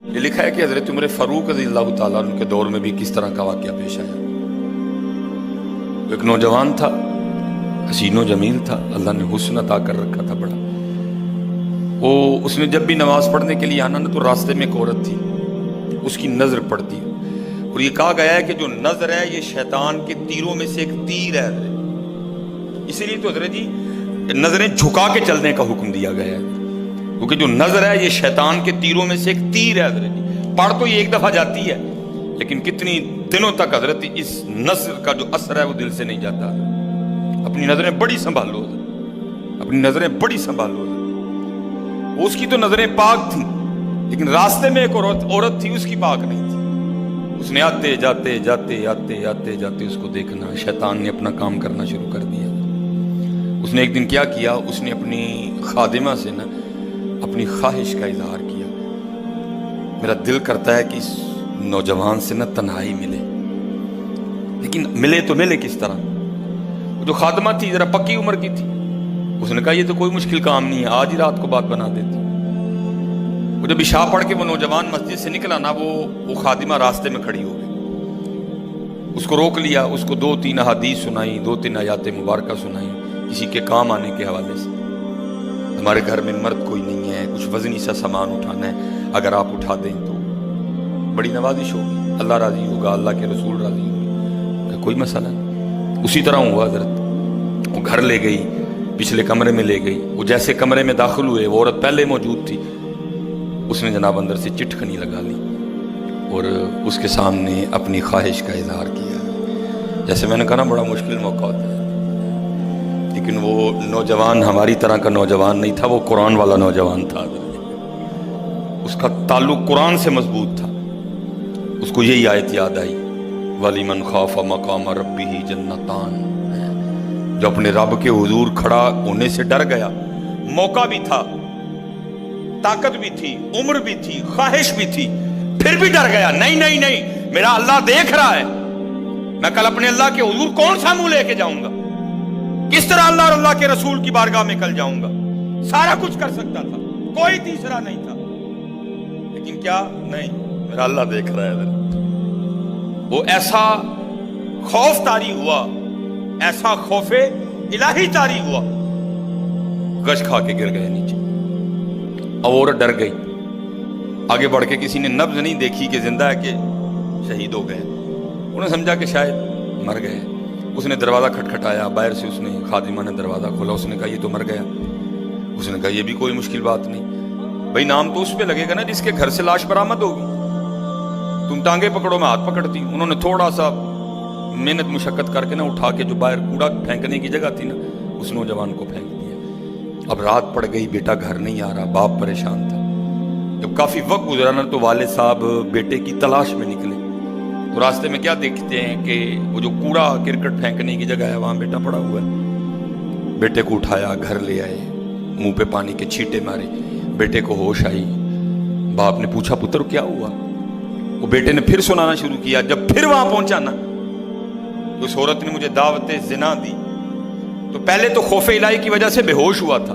یہ لکھا ہے کہ حضرت عمر فاروق رضی اللہ تعالیٰ عنہ کے دور میں بھی کس طرح کا واقعہ پیش آیا۔ ایک نوجوان تھا، حسین و جمیل تھا، اللہ نے حسن عطا کر رکھا تھا بڑا۔ اس نے جب بھی نماز پڑھنے کے لیے آنا نا تو راستے میں ایک عورت تھی، اس کی نظر پڑتی، اور یہ کہا گیا ہے کہ جو نظر ہے یہ شیطان کے تیروں میں سے ایک تیر ہے حضرت۔ اسی لیے تو حضرت جی نظریں جھکا کے چلنے کا حکم دیا گیا ہے، کیونکہ جو نظر ہے یہ شیطان کے تیروں میں سے ایک تیر ہے حضرت جی۔ پڑھ تو یہ ایک دفعہ جاتی ہے لیکن کتنی دنوں تک حضرت اس نظر کا جو اثر ہے وہ دل سے نہیں جاتا۔ اپنی نظریں بڑی سنبھالو، اپنی نظریں بڑی سنبھالو۔ اس کی تو نظریں پاک تھیں لیکن راستے میں ایک عورت تھی، اس کی پاک نہیں تھی۔ اس نے آتے جاتے جاتے آتے آتے جاتے اس کو دیکھنا، شیطان نے اپنا کام کرنا شروع کر دیا۔ اس نے ایک دن کیا کیا، اس نے اپنی خادمہ سے نا اپنی خواہش کا اظہار کیا، میرا دل کرتا ہے کہ اس نوجوان سے نا تنہائی ملے، لیکن ملے تو ملے کس طرح؟ وہ جو خادمہ تھی ذرا پکی عمر کی تھی، اس نے کہا یہ تو کوئی مشکل کام نہیں ہے، آج ہی رات کو بات بنا دیتی۔ وہ جب عشاء پڑھ کے وہ نوجوان مسجد سے نکلا نا، وہ خادمہ راستے میں کھڑی ہو گئی، اس کو روک لیا، اس کو 2-3 احادیث سنائی، 2-3 آیات مبارکہ سنائی کسی کے کام آنے کے حوالے سے۔ ہمارے گھر میں مرد کوئی نہیں ہے، کچھ وزنی سا سامان اٹھانا ہے، اگر آپ اٹھا دیں تو بڑی نوازش ہوگی، اللہ راضی ہوگا، اللہ کے رسول راضی ہوگا، کوئی مسئلہ نہیں۔ اسی طرح ہوا حضرت، وہ گھر لے گئی، پچھلے کمرے میں لے گئی۔ وہ جیسے کمرے میں داخل ہوئے، وہ عورت پہلے موجود تھی، اس نے جناب اندر سے چٹکنی لگا لی اور اس کے سامنے اپنی خواہش کا اظہار کیا۔ جیسے میں نے کہا نا بڑا مشکل موقع ہوتا ہے، لیکن وہ نوجوان ہماری طرح کا نوجوان نہیں تھا، وہ قرآن والا نوجوان تھا، اس کا تعلق قرآن سے مضبوط تھا۔ اس کو یہی آیت یاد آئی، وَلِمَنْ خَافَ مَقَامَ رَبِّهِ جَنَّتَانِ، جو اپنے رب کے حضور کھڑا ہونے سے ڈر گیا، موقع بھی تھا، طاقت بھی تھی، عمر بھی تھی، خواہش بھی تھی، پھر بھی ڈر گیا، نہیں، میرا اللہ دیکھ رہا ہے، میں کل اپنے اللہ کے حضور کون سا منہ لے کے جاؤں گا، کس طرح اللہ اور اللہ کے رسول کی بارگاہ میں کل جاؤں گا، سارا کچھ کر سکتا تھا، کوئی تیسرا نہیں تھا، لیکن کیا نہیں، میرا اللہ دیکھ رہا ہے۔ وہ ایسا خوف طاری ہوا، ایسا خوف الہی طاری ہوا، گش کھا کے گر گئے نیچے۔ اب عورت ڈر گئی، آگے بڑھ کے کسی نے نبض نہیں دیکھی کہ زندہ ہے کہ شہید ہو گئے، انہوں نے سمجھا کہ شاید مر گئے۔ اس نے دروازہ کھٹکھٹایا، باہر سے اس نے خادمہ نے دروازہ کھولا، اس نے کہا یہ تو مر گیا۔ اس نے کہا یہ بھی کوئی مشکل بات نہیں، بھائی نام تو اس پہ لگے گا نا جس کے گھر سے لاش برآمد ہوگی، تم ٹانگیں پکڑو میں ہاتھ پکڑتی۔ انہوں نے تھوڑا سا محنت مشقت کر کے نا اٹھا کے جو باہر کوڑا پھینکنے کی جگہ تھی نا، اس نوجوان کو پھینک دیا۔ اب رات پڑ گئی، بیٹا گھر نہیں آ رہا، باپ پریشان تھا۔ جب کافی وقت گزرا نا تو والد صاحب بیٹے کی تلاش میں نکلے، تو راستے میں کیا دیکھتے ہیں کہ وہ جو کوڑا کرکٹ پھینکنے کی جگہ ہے وہاں بیٹا پڑا ہوا ہے۔ بیٹے کو اٹھایا، گھر لے آئے، منہ پہ پانی کے چھینٹے مارے، بیٹے کو ہوش آئی۔ باپ نے پوچھا پتر کیا ہوا؟ وہ بیٹے نے پھر سنانا شروع کیا۔ جب پھر وہاں پہنچا نا تو اس عورت نے مجھے دعوت زنا دی، تو پہلے تو خوف الہی کی وجہ سے بے ہوش ہوا تھا،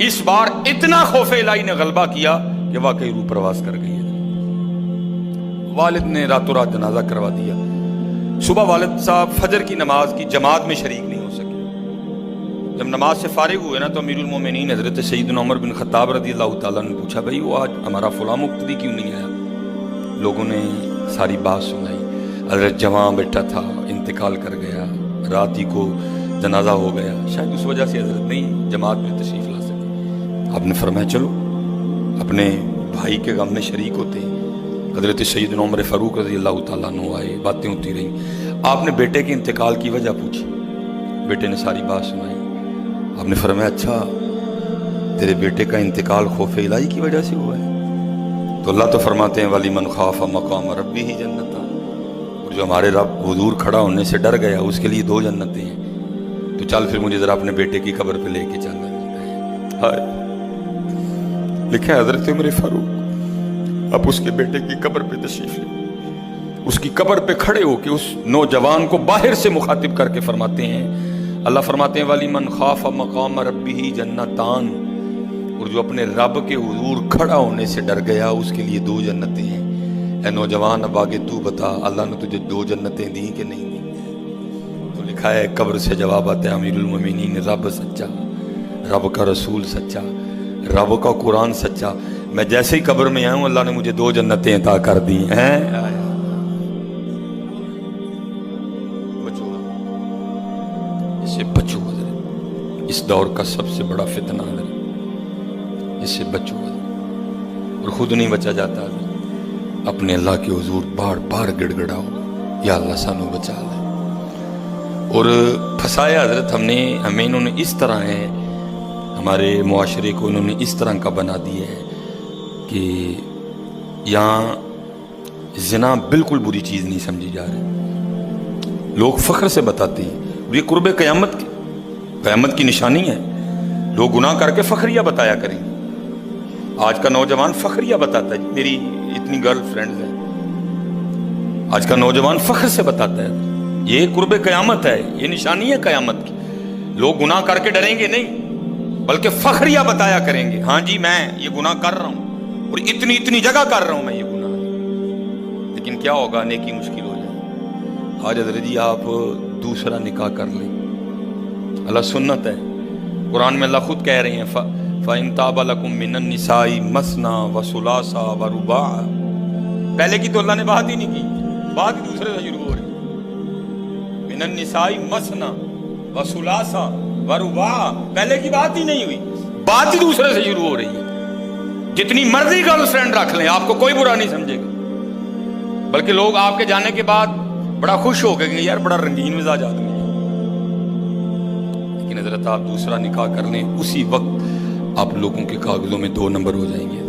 اس بار اتنا خوف الہی نے غلبہ کیا کہ واقعی روح پرواز کر گئی ہے۔ والد نے راتوں رات جنازہ کروا دیا۔ صبح والد صاحب فجر کی نماز کی جماعت میں شریک نہیں ہو سکے۔ جب نماز سے فارغ ہوئے نا تو امیر المومنین حضرت سیدنا عمر بن خطاب رضی اللہ تعالیٰ نے پوچھا بھائی وہ آج ہمارا فلاں مقتدی کیوں نہیں آیا؟ لوگوں نے ساری بات سنائی، حضرت جوان بیٹا تھا، انتقال کر گیا، رات ہی کو جنازہ ہو گیا، شاید اس وجہ سے حضرت نہیں جماعت میں تشریف لا سکے۔ آپ نے فرمایا چلو اپنے بھائی کے غم میں شریک ہوتے ہیں۔ حضرت سیدنا عمر فاروق رضی اللہ تعالیٰ عنہ آئے، باتیں ہوتی رہیں، آپ نے بیٹے کے انتقال کی وجہ پوچھی، بیٹے نے ساری بات سنائی۔ آپ نے فرمایا اچھا تیرے بیٹے کا انتقال خوف الہی کی وجہ سے ہوا ہے؟ تو اللہ تو فرماتے ہیں وَلِمَنْ خَافَ مَقَامَ رَبِّهِ جَنَّتَانِ، اور جو ہمارے رب حضور کھڑا ہونے سے ڈر گیا اس کے لیے 2 جنتیں ہیں۔ تو چل پھر مجھے ذرا اپنے بیٹے کی قبر پہ لے کے چلنا ہے۔ لکھا ہے حضرت عمر فاروق اب اس کے بیٹے کی قبر پہ تشریف لے، اس کی قبر پہ کھڑے ہو کے اس نوجوان کو باہر سے مخاطب کر کے فرماتے ہیں، اللہ فرماتے ہیں وَلِمَنْ خَافَ مَقَامَ رَبِّهِ جَنَّتَانِ، اور جو اپنے رب کے حضور کھڑا ہونے سے ڈر گیا اس کے لیے 2 جنتیں ہیں۔ اے نوجوان اب آگے تو بتا اللہ نے تجھے 2 جنتیں دی کہ نہیں دی؟ تو لکھا ہے قبر سے جواب آتا ہے امیر المومنین رب سچا، رب کا رسول سچا، رب کا قرآن سچا، میں جیسے ہی قبر میں آؤں اللہ نے مجھے 2 جنتیں عطا کر دی ہیں۔ بچو اس سے بچو حضرت، اس دور کا سب سے بڑا فتنہ حضرت، اس سے بچو حضرت، اور خود نہیں بچا جاتا حضرت، اپنے اللہ کے حضور بار بار گڑ گڑاؤ یا اللہ سانو بچا لے۔ اور پھنسایا حضرت ہمیں انہوں نے اس طرح ہے، ہمارے معاشرے کو انہوں نے اس طرح کا بنا دیا ہے کہ یہاں زنا بالکل بری چیز نہیں سمجھی جا رہی، لوگ فخر سے بتاتے ہیں، اور یہ قرب قیامت کی نشانی ہے۔ لوگ گناہ کر کے فخریہ بتایا کریں۔ آج کا نوجوان فخریہ بتاتا ہے میری اتنی گرل فرینڈز ہیں، آج کا نوجوان فخر سے بتاتا ہے، یہ قرب قیامت ہے، یہ نشانی ہے قیامت کی۔ لوگ گناہ کر کے ڈریں گے نہیں بلکہ فخریہ بتایا کریں گے، ہاں جی میں یہ گناہ کر رہا ہوں اور اتنی جگہ کر رہا ہوں میں یہ گناہ۔ لیکن کیا ہوگا؟ نیکی مشکل ہو جائے۔ آج حضرت جی آپ دوسرا نکاح کر لیں، اللہ سنت ہے، قرآن میں اللہ خود کہہ رہے ہیں فَإِن طَابَ لَكُم مِّنَ النِّسَاءِ مَثْنَىٰ وَثُلَاثَ وَرُبَاعَ، پہلے کی تو اللہ نے بات ہی نہیں کی، بات ہی دوسرے سے شروع ہو رہی ہے۔ مِّنَ النِّسَاءِ مَثْنَىٰ وَثُلَاثَ وَرُبَاعَ، پہلے کی بات ہی نہیں ہوئی، بات ہی دوسرے سے شروع ہو رہی ہے۔ جتنی مرضی گرل فرینڈ رکھ لیں آپ کو کوئی برا نہیں سمجھے گا، بلکہ لوگ آپ کے جانے کے بعد بڑا خوش ہو گئے کہ یار بڑا رنگین مزاج آدمی ہے۔ لیکن حضرت آپ دوسرا نکاح کر لیں، اسی وقت آپ لوگوں کے کاغذوں میں 2 نمبر ہو جائیں گے۔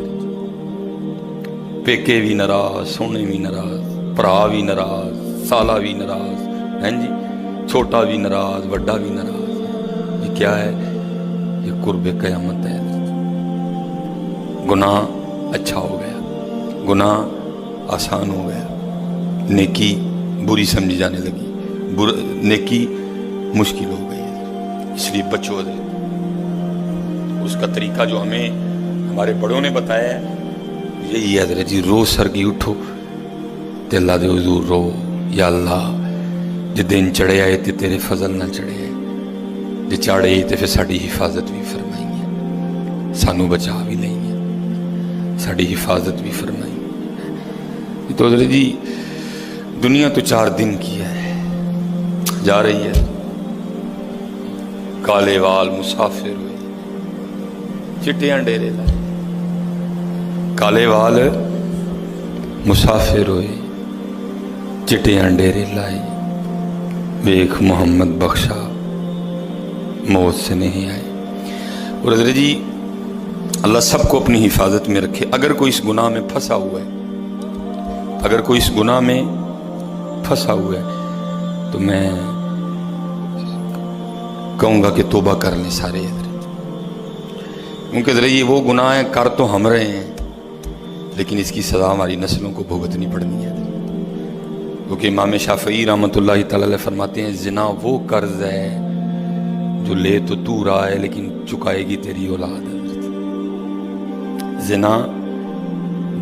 پیکے بھی ناراض، سونے بھی ناراض، بھرا بھی ناراض، سالہ بھی ناراض، ہیں جی، چھوٹا بھی ناراض، بڑا بھی ناراض۔ یہ کیا ہے؟ یہ قرب قیامت ہے۔ گناہ اچھا ہو گیا، گناہ آسان ہو گیا، نیکی بری سمجھی جانے لگی، نیکی مشکل ہو گئی ہے۔ اس لیے بچو حضرت، اس کا طریقہ جو ہمیں ہمارے بڑوں نے بتایا ہے یہی ہے حضرت جی، روز سرگی اٹھو تے اللہ دے حضور رو، یا اللہ جے دن چڑھے آئے تے تیرے فضل نہ چڑھے آئے، جے چاڑے تے پھر ساڑی حفاظت بھی فرمائیں گے، سانو بچا بھی لیں گے، ساڑی حفاظت بھی فرمائیں گے۔ تو حضرت جی دنیا تو 4 دن کی ہے، جا رہی ہے، کالے وال مسافر ہوئے چٹیاں ڈیرے لائے، کالے وال مسافر ہوئے چٹیاں ڈیرے لائے، ویکھ محمد بخشا موت سے نہیں آئے۔ اور حضرت جی اللہ سب کو اپنی حفاظت میں رکھے۔ اگر کوئی اس گناہ میں پھنسا ہوا ہے، اگر کوئی اس گناہ میں پھنسا ہوا ہے تو میں کہوں گا کہ توبہ کر لیں سارے حضرت، کیونکہ حضرت یہ وہ گناہ ہیں کر تو ہم رہے ہیں لیکن اس کی سزا ہماری نسلوں کو بھگتنی پڑنی ہے۔ کیونکہ امام شافعی رحمۃ اللہ تعالی علیہ فرماتے ہیں زنا وہ قرض ہے جو لے تو رہا ہے لیکن چکائے گی تیری اولاد۔ زنا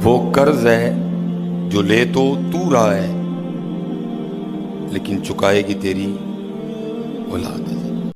وہ قرض ہے جو لے تو رہا ہے لیکن چکائے گی تیری اولاد۔